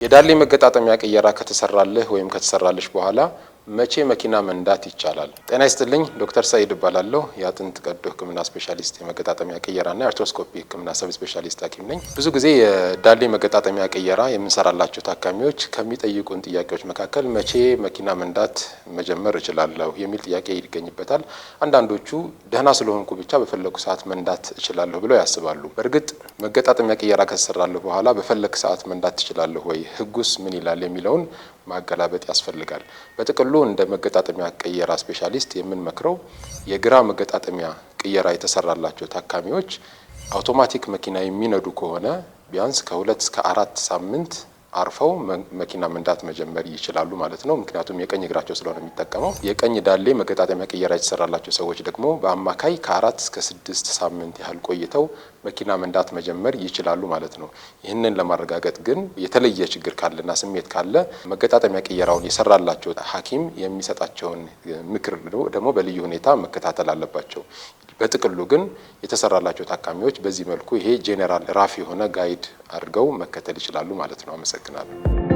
የዳሌ መገጣጠሚያ ቅየራ ከተሰራልህ ወይም ከተሰራልሽ በኋላ መቼ መኪና መንዳት ይቻላል? ጤና ይስጥልኝ። ዶክተር ሰይድ እባላለሁ። የአጥንት ቀዶ ሕክምና ስፔሻሊስት፣ የመገጣጠሚያ ቅየራና የአርትሮስኮፒ ሕክምና ሰብ ስፔሻሊስት ሐኪም ነኝ። ብዙ ጊዜ የዳሌ መገጣጠሚያ ቅየራ የምንሰራላቸው ታካሚዎች ከሚጠይቁን ጥያቄዎች መካከል መቼ መኪና መንዳት መጀመር እችላለሁ የሚል ጥያቄ ይገኝበታል። አንዳንዶቹ ደህና ስለሆንኩ ብቻ በፈለኩ ሰዓት መንዳት እችላለሁ ብለው ያስባሉ። በእርግጥ መገጣጠሚያ ቅየራ ከተሰራልህ በኋላ በፈለክ ሰዓት መንዳት ትችላለህ ወይ? ህጉስ ምን ይላል የሚለውን ማገላበጥ ያስፈልጋል። በጥቅሉ እንደ መገጣጠሚያ ቅየራ ስፔሻሊስት የምንመክረው የግራ መገጣጠሚያ ቅየራ የተሰራላቸው ታካሚዎች አውቶማቲክ መኪና የሚነዱ ከሆነ ቢያንስ ከ2 እስከ 4 ሳምንት አርፈው መኪና መንዳት መጀመር ይችላሉ ማለት ነው። ምክንያቱም የቀኝ እግራቸው ስለሆነ የሚጠቀመው። የቀኝ ዳሌ መገጣጠሚያ ቅየራ የተሰራላቸው ሰዎች ደግሞ በአማካይ ከ4 እስከ 6 ሳምንት ያህል ቆይተው መኪና መንዳት መጀመር ይችላሉ ማለት ነው። ይህንን ለማረጋገጥ ግን የተለየ ችግር ካለና ስሜት ካለ መገጣጠሚያ ቅየራውን የሰራላቸው ሐኪም የሚሰጣቸውን ምክር ደግሞ በልዩ ሁኔታ መከታተል አለባቸው። በጥቅሉ ግን የተሰራላቸው ታካሚዎች በዚህ መልኩ ይሄ ጄኔራል ራፍ የሆነ ጋይድ አድርገው መከተል ይችላሉ ማለት ነው። አመሰግናለሁ።